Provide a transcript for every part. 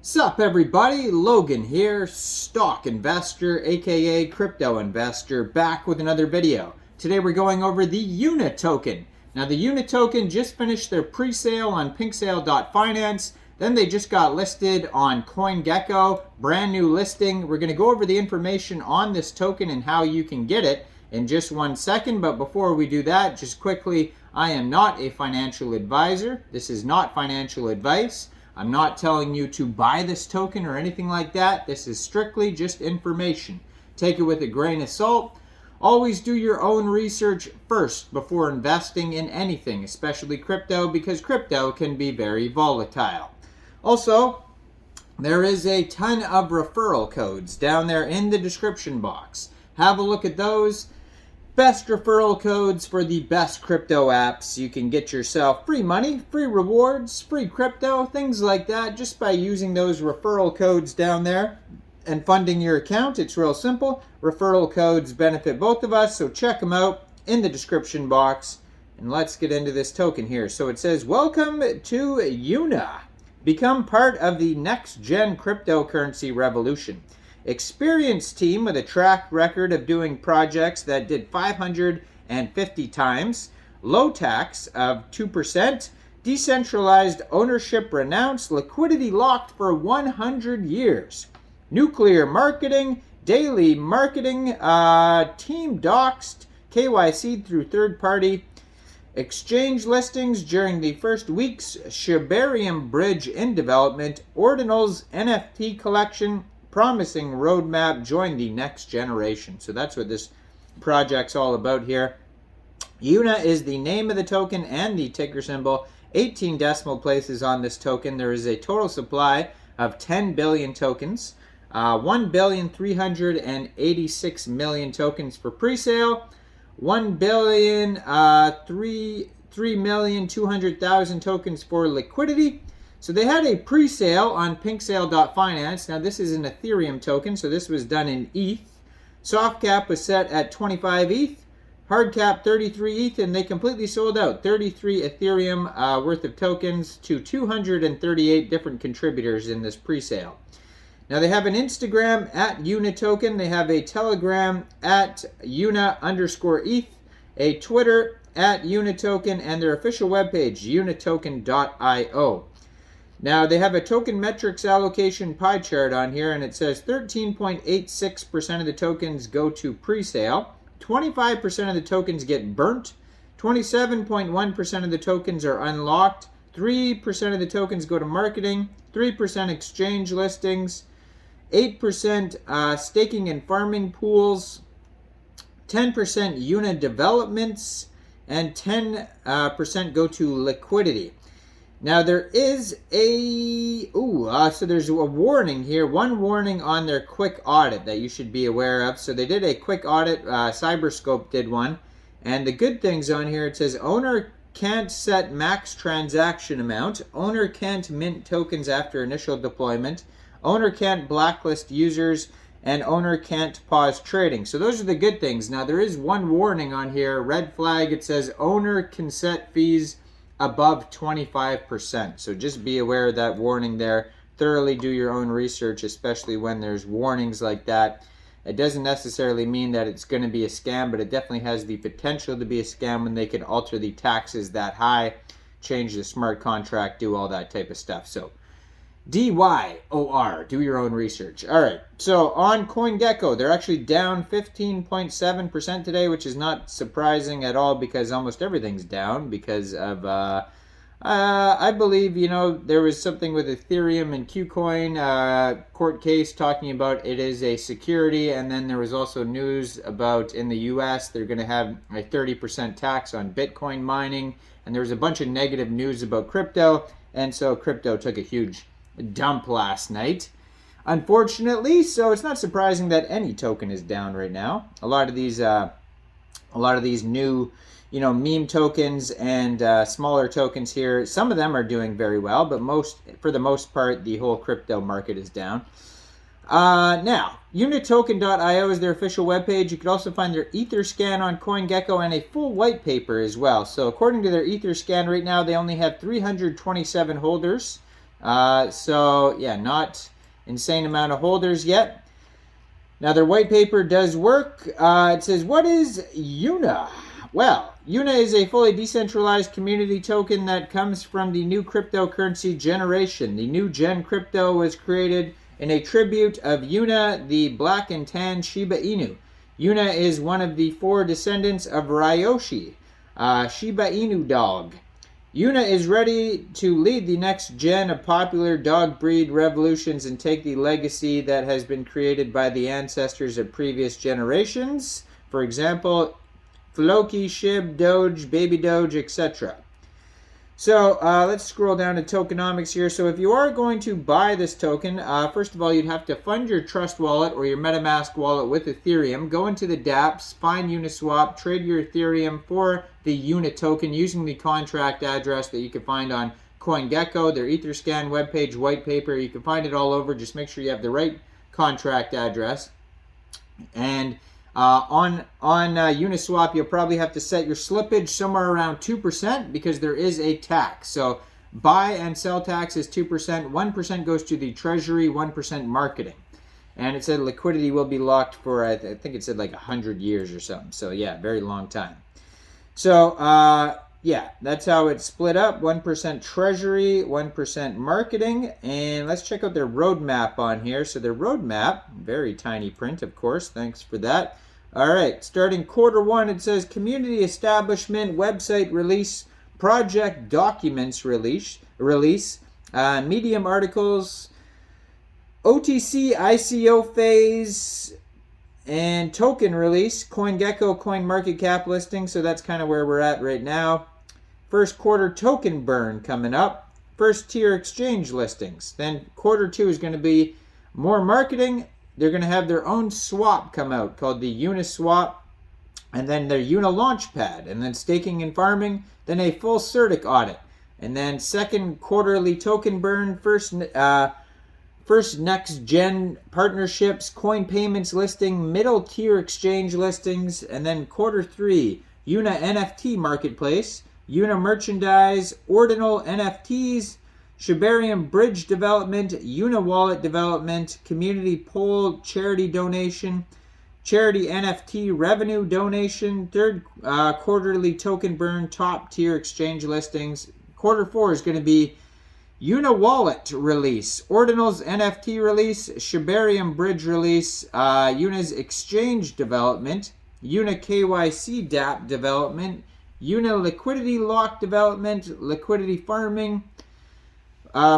Sup everybody, Logan here, stock investor aka crypto investor, back with another video. Today we're going over the Yuna token. Now the Yuna token just finished their pre-sale on pinksale.finance, then they just got listed on CoinGecko, brand new listing. We're going to go over the information on this token and how you can get it in just 1 second, but before we do that, just quickly, I am not a financial advisor. This is not financial advice. I'm not telling you to buy this token or anything like that. This is strictly just information. Take it with a grain of salt. Always do your own research first before investing in anything, especially crypto, because crypto can be very volatile. Also, there is a ton of referral codes down there in the description box. Have a look at those. Best referral codes for the best crypto apps. You can get yourself free money, free rewards, free crypto, things like that, just by using those referral codes down there and funding your account. It's real simple. Referral codes benefit both of us, so check them out in the description box. And let's get into this token here. So it says, welcome to Yuna. Become part of the next-gen cryptocurrency revolution. Experienced team with a track record of doing projects that did 550 times, low tax of 2%, decentralized ownership renounced, liquidity locked for 100 years, nuclear marketing, daily marketing, team doxed, KYC through third-party, exchange listings during the first weeks, Shibarium bridge in development, Ordinals NFT collection, promising roadmap, join the next generation. So that's what this project's all about here. Yuna is the name of the token and the ticker symbol. 18 decimal places on this token. There is a total supply of 10 billion tokens. 1,386 million tokens for pre-sale. 3,200,000 tokens for liquidity. So they had a pre-sale on pinksale.finance. Now this is an Ethereum token, so this was done in ETH. Soft cap was set at 25 ETH, hard cap 33 ETH, and they completely sold out 33 Ethereum worth of tokens to 238 different contributors in this pre-sale. Now they have an Instagram at Yuna token, they have a Telegram at Yuna_ETH, a Twitter at Yuna token, and their official webpage, unatoken.io. Now, they have a token metrics allocation pie chart on here, and it says 13.86% of the tokens go to pre-sale, 25% of the tokens get burnt, 27.1% of the tokens are unlocked, 3% of the tokens go to marketing, 3% exchange listings, 8% staking and farming pools, 10% Yuna developments, and 10% go to liquidity. Now there is so there's a warning here, one warning on their quick audit that you should be aware of. So they did a quick audit, Cyberscope did one, and the good things on here, it says owner can't set max transaction amount, owner can't mint tokens after initial deployment, owner can't blacklist users, and owner can't pause trading. So those are the good things. Now there is one warning on here, red flag, it says owner can set fees above 25%. So just be aware of that warning there. Thoroughly do your own research, especially when there's warnings like that. It doesn't necessarily mean that it's going to be a scam, but it definitely has the potential to be a scam when they can alter the taxes that high, change the smart contract, do all that type of stuff. So DYOR, do your own research. All right, so on CoinGecko, they're actually down 15.7% today, which is not surprising at all because almost everything's down because of, I believe, there was something with Ethereum and KuCoin court case talking about it is a security, and then there was also news about in the US, they're going to have a 30% tax on Bitcoin mining, and there was a bunch of negative news about crypto, and so crypto took a huge dump last night, unfortunately. So it's not surprising that any token is down right now. A lot of these new meme tokens and smaller tokens here, some of them are doing very well, but for the most part the whole crypto market is down. Now unatoken.io is their official webpage. You can also find their Etherscan on CoinGecko and a full white paper as well. So according to their Etherscan right now, they only have 327 holders. So yeah, not insane amount of holders yet. Now their white paper does work. It says, what is Yuna? Well, Yuna is a fully decentralized community token that comes from the new cryptocurrency generation. The new gen crypto was created in a tribute of Yuna, the black and tan Shiba Inu. Yuna is one of the 4 descendants of Ryoshi, Shiba Inu dog. Yuna is ready to lead the next gen of popular dog breed revolutions and take the legacy that has been created by the ancestors of previous generations. For example, Floki, Shib, Doge, Baby Doge, etc. So let's scroll down to tokenomics here. So if you are going to buy this token, first of all, you'd have to fund your Trust wallet or your MetaMask wallet with Ethereum. Go into the dApps, find Uniswap, trade your Ethereum for the Yuna token using the contract address that you can find on CoinGecko, their Etherscan webpage, white paper. You can find it all over. Just make sure you have the right contract address. And on Uniswap, you'll probably have to set your slippage somewhere around 2% because there is a tax. So buy and sell tax is 2%. 1% goes to the treasury, 1% marketing. And it said liquidity will be locked for, I think it said like 100 years or something. So yeah, very long time. So yeah, that's how it's split up. 1% treasury, 1% marketing. And let's check out their roadmap on here. So their roadmap, very tiny print, of course. Thanks for that. All right, starting Q1, it says community establishment, website release, project documents release, Medium articles, OTC ICO phase, and token release, CoinGecko CoinMarketCap listing. So that's kind of where we're at right now. First quarter token burn coming up. First tier exchange listings. Then Q2 is going to be more marketing. They're going to have their own swap come out called the Uniswap, and then their Yuna Launchpad, and then staking and farming, then a full CertiK audit, and then second quarterly token burn, first next gen partnerships, coin payments listing, middle tier exchange listings, and then Q3 Yuna NFT marketplace, Yuna merchandise, ordinal NFTs, Shibarium bridge development, Yuna wallet development, community poll, charity donation, charity NFT revenue donation, third quarterly token burn, top tier exchange listings. Q4 is going to be Yuna wallet release, ordinals NFT release, Shibarium bridge release, Yuna's exchange development, Yuna KYC dApp development, Yuna liquidity lock development, liquidity farming.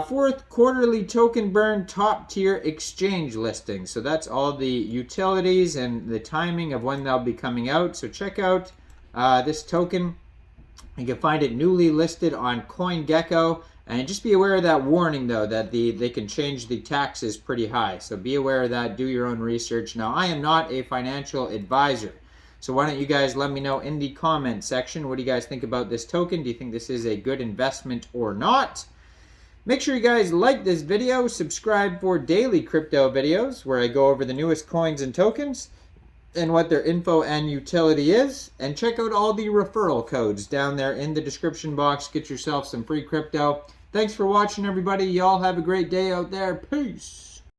Fourth quarterly token burn, top tier exchange listing. So that's all the utilities and the timing of when they'll be coming out. So check out this token. You can find it newly listed on CoinGecko. And just be aware of that warning, though, that they can change the taxes pretty high. So be aware of that. Do your own research. Now, I am not a financial advisor. So why don't you guys let me know in the comment section. What do you guys think about this token? Do you think this is a good investment or not? Make sure you guys like this video, subscribe for daily crypto videos where I go over the newest coins and tokens and what their info and utility is. And check out all the referral codes down there in the description box. Get yourself some free crypto. Thanks for watching, everybody. Y'all have a great day out there. Peace.